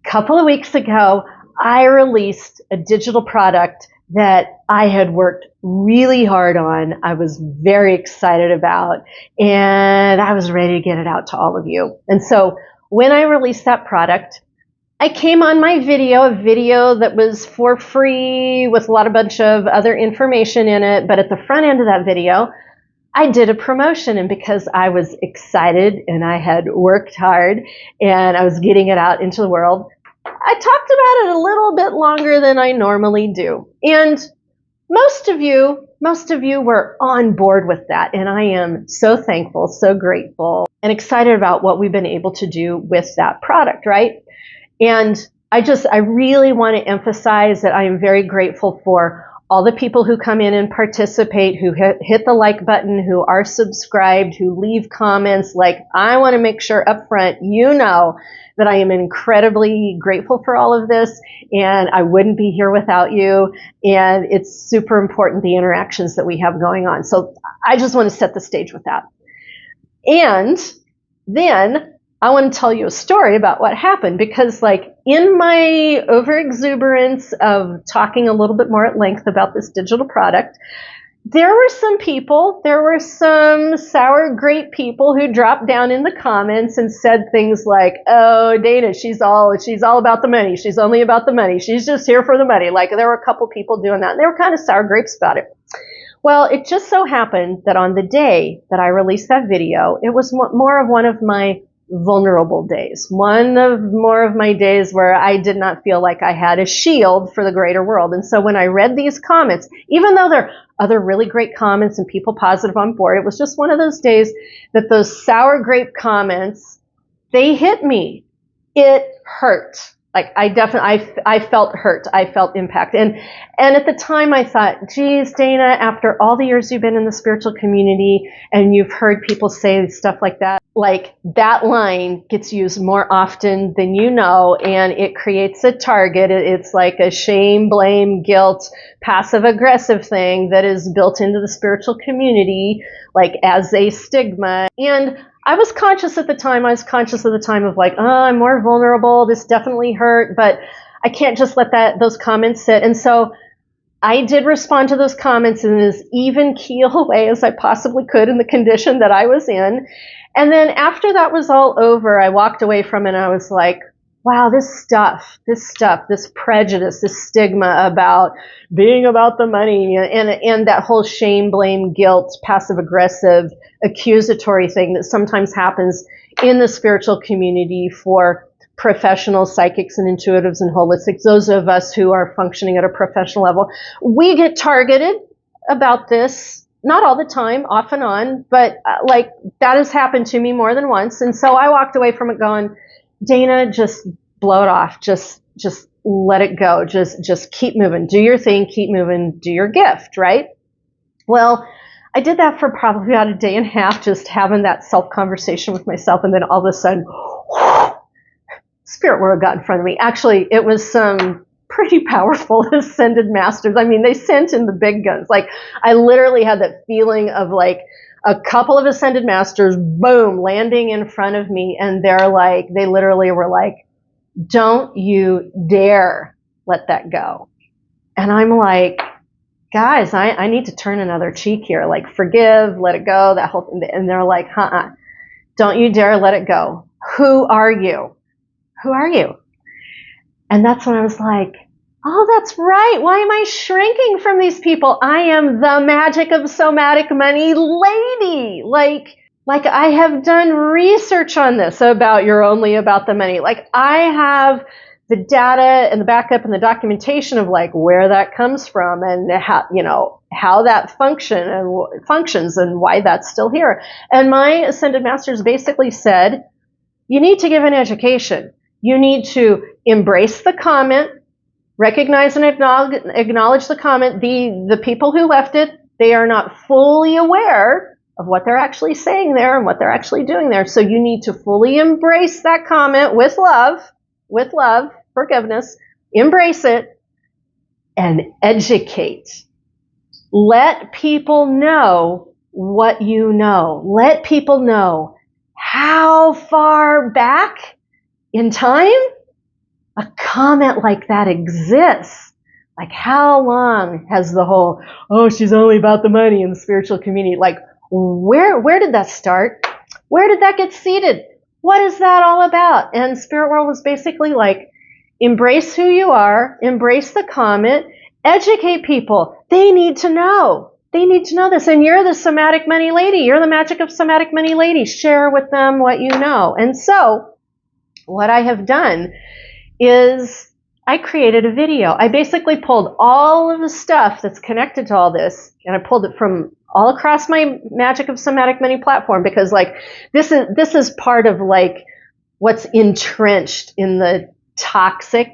couple of weeks ago, I released a digital product that I had worked really hard on. I was very excited about, and I was ready to get it out to all of you. And so when I released that product, I came on my video, a video that was for free with a bunch of other information in it. But at the front end of that video, I did a promotion. And because I was excited and I had worked hard and I was getting it out into the world, I talked about it a little bit longer than I normally do. And most of you were on board with that. And I am so thankful, so grateful, and excited about what we've been able to do with that product, right? And I really want to emphasize that I am very grateful for all the people who come in and participate, who hit the like button, who are subscribed, who leave comments. Like, I want to make sure up front, you know that I am incredibly grateful for all of this, and I wouldn't be here without you. And it's super important, the interactions that we have going on. So I just want to set the stage with that. And then I want to tell you a story about what happened, because like in my overexuberance of talking a little bit more at length about this digital product, there were some sour grape people who dropped down in the comments and said things like, "Oh, Dana, she's all about the money. She's only about the money. She's just here for the money." Like, there were a couple people doing that, and they were kind of sour grapes about it. Well, it just so happened that on the day that I released that video, it was more of one of my vulnerable days, more of my days where I did not feel like I had a shield for the greater world. And so when I read these comments, even though there are other really great comments and people positive on board, it was just one of those days that those sour grape comments, they hit me. It hurt. Like, I felt hurt. I felt impact. And at the time I thought, geez, Dana, after all the years you've been in the spiritual community and you've heard people say stuff like that line gets used more often than you know, and it creates a target. It's like a shame, blame, guilt, passive aggressive thing that is built into the spiritual community, like as a stigma. And I was conscious at the time of like, oh, I'm more vulnerable. This definitely hurt, but I can't just let those comments sit. And so I did respond to those comments in as even keel way as I possibly could in the condition that I was in. And then after that was all over, I walked away from it and I was like, wow, this prejudice, this stigma about being about the money and that whole shame, blame, guilt, passive aggressive, accusatory thing that sometimes happens in the spiritual community for professional psychics and intuitives and holistics, those of us who are functioning at a professional level. We get targeted about this. Not all the time, off and on, but like that has happened to me more than once. And so I walked away from it going, Dana, just blow it off. Just let it go. Just keep moving. Do your thing. Keep moving. Do your gift, right? Well, I did that for probably about a day and a half, just having that self-conversation with myself. And then all of a sudden, spirit world got in front of me. Actually, it was some pretty powerful ascended masters. I mean, they sent in the big guns. Like, I literally had that feeling of like a couple of ascended masters, boom, landing in front of me. And they literally were like, don't you dare let that go. And I'm like, guys, I need to turn another cheek here. Like, forgive, let it go, that whole thing. And they're like, don't you dare let it go. Who are you? Who are you? And that's when I was like, oh, that's right. Why am I shrinking from these people? I am the magic of somatic money lady. Like I have done research on this about you're only about the money. Like, I have the data and the backup and the documentation of like where that comes from and how that functions and why that's still here. And my ascended masters basically said, you need to give an education. You need to embrace the comment, recognize and acknowledge the comment. The people who left it, they are not fully aware of what they're actually saying there and what they're actually doing there. So you need to fully embrace that comment with love, forgiveness, embrace it, and educate. Let people know what you know. Let people know how far back in time, a comment like that exists. Like, how long has the whole, oh, she's only about the money in the spiritual community, like, where did that start? Where did that get seeded? What is that all about? And Spirit World was basically like, embrace who you are, embrace the comment, educate people. They need to know. They need to know this. And you're the somatic money lady. You're the magic of somatic money lady. Share with them what you know. And so what I have done is I created a video. I basically pulled all of the stuff that's connected to all this, and I pulled it from all across my Magic of Somatic Money platform, because like this is part of like what's entrenched in the toxic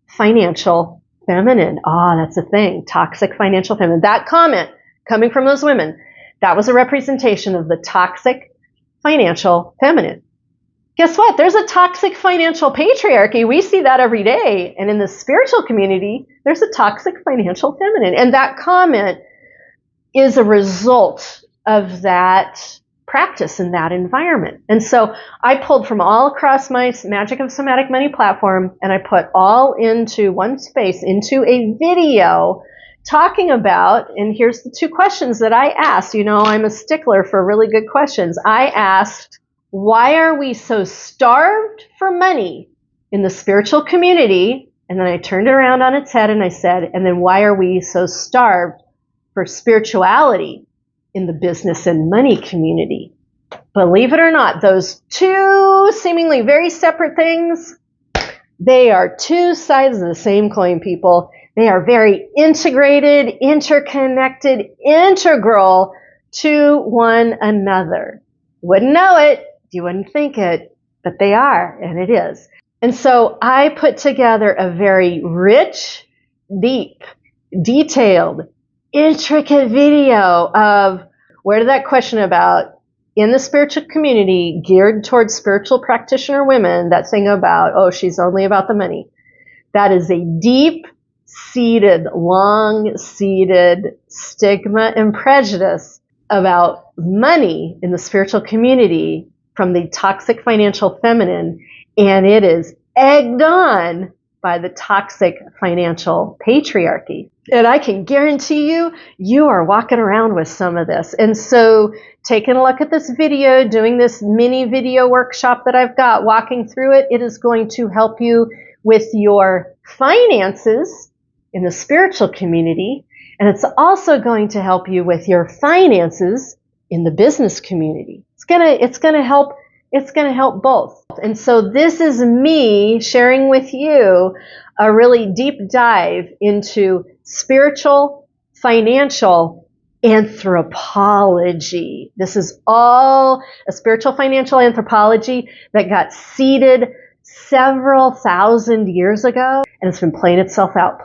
financial feminine. That's a thing. Toxic financial feminine. That comment coming from those women, that was a representation of the toxic financial feminine. Guess what? There's a toxic financial patriarchy. We see that every day. And in the spiritual community, there's a toxic financial feminine. And that comment is a result of that practice in that environment. And so I pulled from all across my Magic of Somatic Money platform, and I put all into one space, into a video talking about, and here's the two questions that I asked. You know, I'm a stickler for really good questions. I asked, why are we so starved for money in the spiritual community? And then I turned it around on its head and I said, and then why are we so starved for spirituality in the business and money community? Believe it or not, those two seemingly very separate things, they are two sides of the same coin, people. They are very integrated, interconnected, integral to one another. Wouldn't know it. You wouldn't think it, but they are, and it is. And so I put together a very rich, deep, detailed, intricate video of where did that question about in the spiritual community geared towards spiritual practitioner women, that thing about, oh, she's only about the money. That is a deep-seated, long-seated stigma and prejudice about money in the spiritual community from the toxic financial feminine, and it is egged on by the toxic financial patriarchy. And I can guarantee you, you are walking around with some of this. And so taking a look at this video, doing this mini video workshop that I've got, walking through it, it is going to help you with your finances in the spiritual community. And it's also going to help you with your finances in the business community. It's going to help both. And so this is me sharing with you a really deep dive into spiritual, financial anthropology. This is all a spiritual financial anthropology that got seeded several thousand years ago, and it's been playing itself out.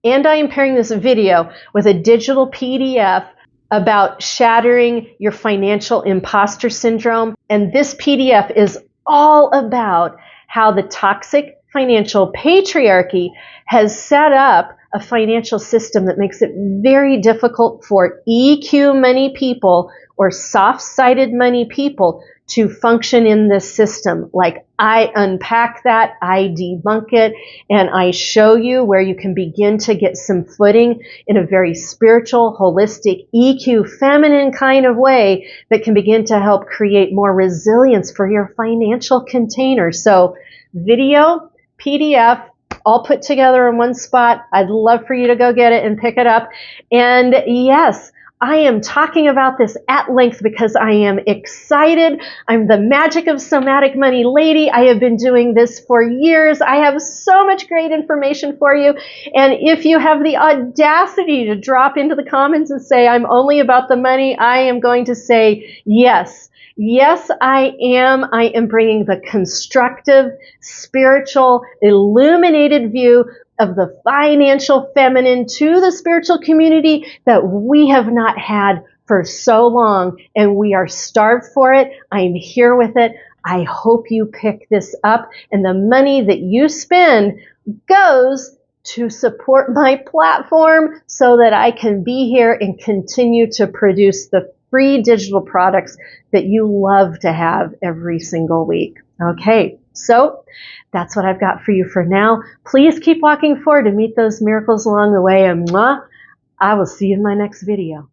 And I am pairing this video with a digital PDF about shattering your financial imposter syndrome. And this PDF is all about how the toxic financial patriarchy has set up a financial system that makes it very difficult for EQ money people or soft-sided money people to function in this system. Like, I unpack that, I debunk it, and I show you where you can begin to get some footing in a very spiritual, holistic, EQ, feminine kind of way that can begin to help create more resilience for your financial container. So video, PDF, all put together in one spot. I'd love for you to go get it and pick it up. And yes, I am talking about this at length because I am excited. I'm the Magic of Somatic Money lady. I have been doing this for years. I have so much great information for you. And if you have the audacity to drop into the comments and say, I'm only about the money, I am going to say, yes. Yes, I am. I am bringing the constructive, spiritual, illuminated view of the financial feminine to the spiritual community that we have not had for so long, and we are starved for it. I'm here with it. I hope you pick this up, and the money that you spend goes to support my platform so that I can be here and continue to produce the free digital products that you love to have every single week. Okay, So that's what I've got for you for now. Please keep walking forward to meet those miracles along the way, and I will see you in my next video.